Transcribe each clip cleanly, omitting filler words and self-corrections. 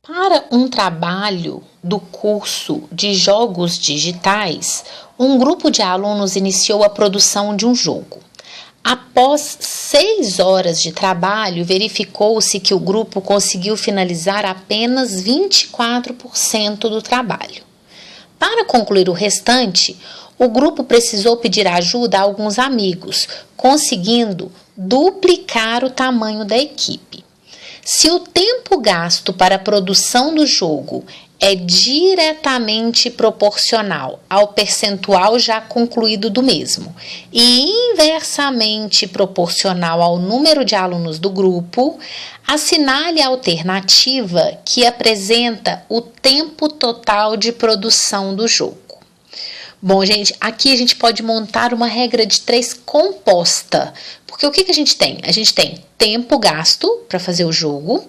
Para um trabalho do curso de jogos digitais, um grupo de alunos iniciou a produção de um jogo. Após 6 horas de trabalho, verificou-se que o grupo conseguiu finalizar apenas 24% do trabalho. Para concluir o restante, o grupo precisou pedir ajuda a alguns amigos, conseguindo duplicar o tamanho da equipe. Se o tempo gasto para a produção do jogo é diretamente proporcional ao percentual já concluído do mesmo e inversamente proporcional ao número de alunos do grupo, assinale a alternativa que apresenta o tempo total de produção do jogo. Bom, gente, aqui a gente pode montar uma regra de 3 composta, porque o que a gente tem? A gente tem tempo gasto para fazer o jogo,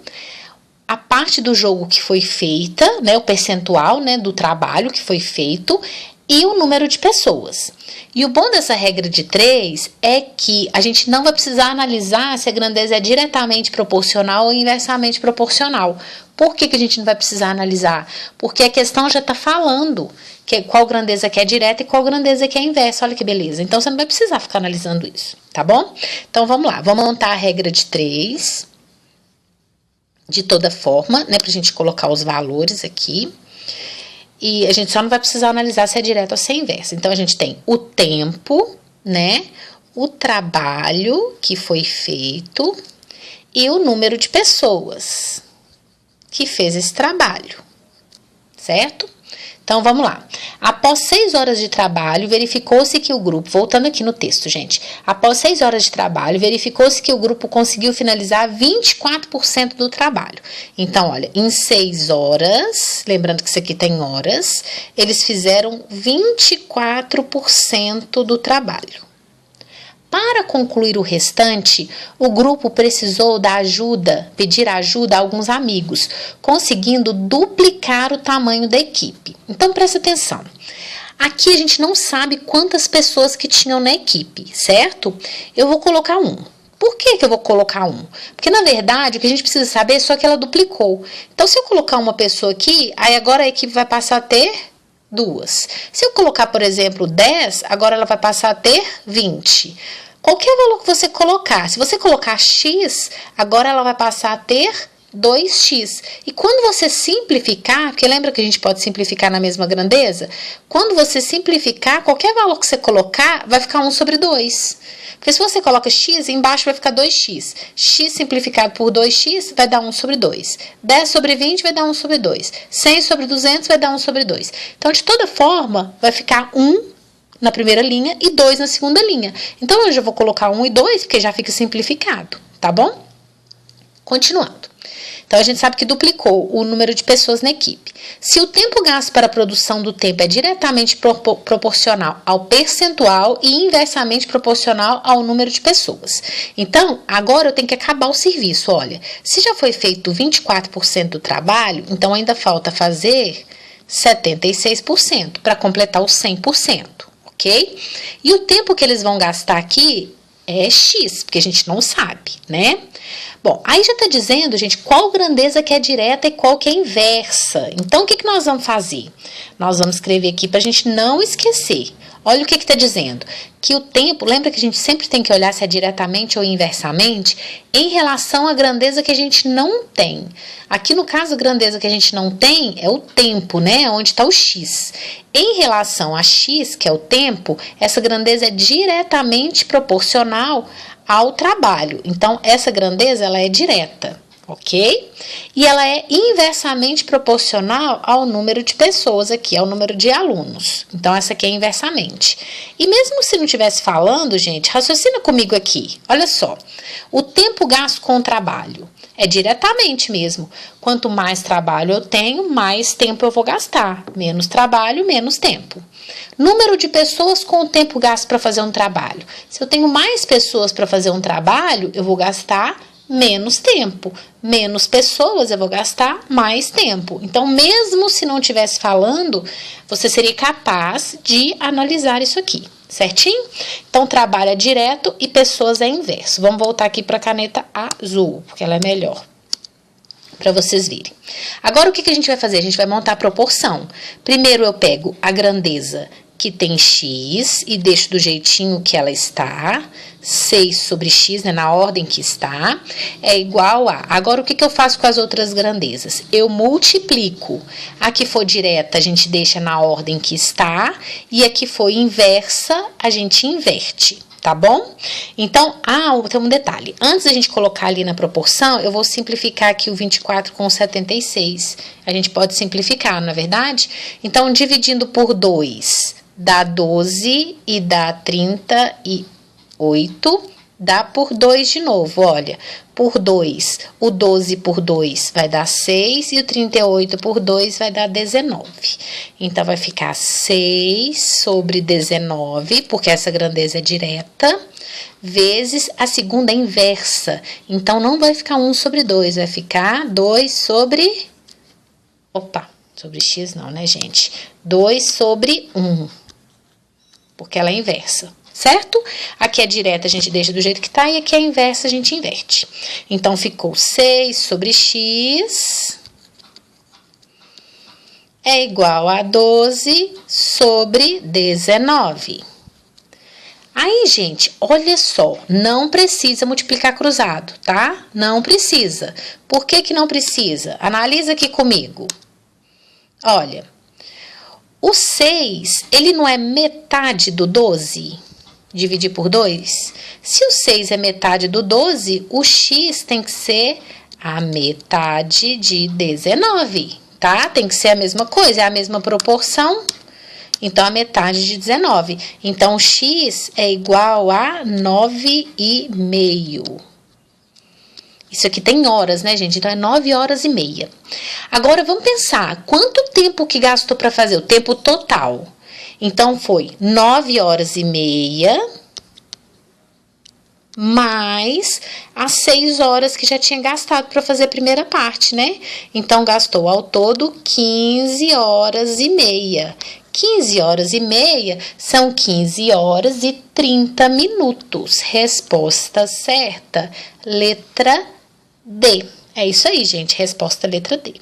a parte do jogo que foi feita, né, o percentual, né, do trabalho que foi feito e o número de pessoas. E o bom dessa regra de 3 é que a gente não vai precisar analisar se a grandeza é diretamente proporcional ou inversamente proporcional. Por que a gente não vai precisar analisar? Porque a questão já está falando qual grandeza que é direta e qual grandeza que é inversa. Olha que beleza. Então, você não vai precisar ficar analisando isso, tá bom? Então, vamos lá. Vamos montar a regra de 3. De toda forma, né, pra gente colocar os valores aqui. E a gente só não vai precisar analisar se é direto ou se é inverso. Então, a gente tem o tempo, né, o trabalho que foi feito e o número de pessoas que fez esse trabalho, certo? Então, vamos lá. Após 6 horas de trabalho, verificou-se que o grupo... Voltando aqui no texto, gente. Após 6 horas de trabalho, verificou-se que o grupo conseguiu finalizar 24% do trabalho. Então, olha, em 6 horas, lembrando que isso aqui tem horas, eles fizeram 24% do trabalho. Para concluir o restante, o grupo precisou pedir ajuda a alguns amigos, conseguindo duplicar o tamanho da equipe. Então, presta atenção. Aqui a gente não sabe quantas pessoas que tinham na equipe, certo? Eu vou colocar 1. Por que eu vou colocar 1? Porque, na verdade, o que a gente precisa saber é só que ela duplicou. Então, se eu colocar uma pessoa aqui, aí agora a equipe vai passar a ter 2. Se eu colocar, por exemplo, 10, agora ela vai passar a ter 20. Qualquer valor que você colocar, se você colocar x, agora ela vai passar a ter 2x. E quando você simplificar, porque lembra que a gente pode simplificar na mesma grandeza? Quando você simplificar, qualquer valor que você colocar, vai ficar 1 sobre 2. Porque se você coloca x, embaixo vai ficar 2x. X simplificado por 2x vai dar 1 sobre 2. 10 sobre 20 vai dar 1 sobre 2. 100 sobre 200 vai dar 1 sobre 2. Então, de toda forma, vai ficar 1 na primeira linha e 2 na segunda linha. Então, eu já vou colocar 1 e 2, porque já fica simplificado, tá bom? Continuando. Então, a gente sabe que duplicou o número de pessoas na equipe. Se o tempo gasto para a produção do tempo é diretamente proporcional ao percentual e inversamente proporcional ao número de pessoas. Então, agora eu tenho que acabar o serviço. Olha, se já foi feito 24% do trabalho, então ainda falta fazer 76% para completar os 100%, ok? E o tempo que eles vão gastar aqui é X, porque a gente não sabe, né? Bom, aí já está dizendo, gente, qual grandeza que é direta e qual que é inversa. Então, o que nós vamos fazer? Nós vamos escrever aqui para a gente não esquecer. Olha o que está dizendo. Que o tempo, lembra que a gente sempre tem que olhar se é diretamente ou inversamente em relação à grandeza que a gente não tem. Aqui no caso, a grandeza que a gente não tem é o tempo, né? Onde está o x. Em relação a x, que é o tempo, essa grandeza é diretamente proporcional ao trabalho. Então, essa grandeza, ela é direta, ok? E ela é inversamente proporcional ao número de pessoas aqui, ao número de alunos. Então, essa aqui é inversamente. E mesmo se não estivesse falando, gente, raciocina comigo aqui. Olha só, o tempo gasto com o trabalho é diretamente mesmo. Quanto mais trabalho eu tenho, mais tempo eu vou gastar. Menos trabalho, menos tempo. Número de pessoas com o tempo gasto para fazer um trabalho. Se eu tenho mais pessoas para fazer um trabalho, eu vou gastar menos tempo. Menos pessoas, eu vou gastar mais tempo. Então, mesmo se não estivesse falando, você seria capaz de analisar isso aqui, certinho? Então, trabalho é direto e pessoas é inverso. Vamos voltar aqui para a caneta azul, porque ela é melhor. para vocês verem. Agora, o que a gente vai fazer? A gente vai montar a proporção. Primeiro, eu pego a grandeza que tem x e deixo do jeitinho que ela está. 6 sobre x, né, na ordem que está, é igual a... Agora, o que eu faço com as outras grandezas? Eu multiplico. A que for direta, a gente deixa na ordem que está, e a que for inversa, a gente inverte. Tá bom? Então, tem um detalhe. Antes da gente colocar ali na proporção, eu vou simplificar aqui o 24 com o 76. A gente pode simplificar, não é verdade? Então, dividindo por 2, dá 12 e dá 38, dá por 2 de novo, olha. Por 2, o 12 por 2 vai dar 6 e o 38 por 2 vai dar 19. Então, vai ficar 6 sobre 19, porque essa grandeza é direta, vezes a segunda é inversa. Então, não vai ficar 1 sobre 2, vai ficar 2 sobre... Opa, sobre x não, né, gente? 2 sobre 1, porque ela é inversa. Certo? Aqui é direta, a gente deixa do jeito que tá, e aqui é inversa, a gente inverte. Então, ficou 6 sobre x é igual a 12 sobre 19. Aí, gente, olha só, não precisa multiplicar cruzado, tá? Não precisa. Por que que não precisa? Analisa aqui comigo. Olha, o 6, ele não é metade do 12? Dividir por 2? Se o 6 é metade do 12, o x tem que ser a metade de 19, tá? Tem que ser a mesma coisa, é a mesma proporção. Então, a metade de 19. Então, o x é igual a 9,5. Isso aqui tem horas, né, gente? Então, é 9 horas e meia. Agora, vamos pensar, quanto tempo que gastou para fazer? O tempo total. Então, foi 9 horas e meia, mais as 6 horas que já tinha gastado para fazer a primeira parte, né? Então, gastou ao todo 15 horas e meia. 15 horas e meia são 15 horas e 30 minutos. Resposta certa, letra D. É isso aí, gente. Resposta letra D.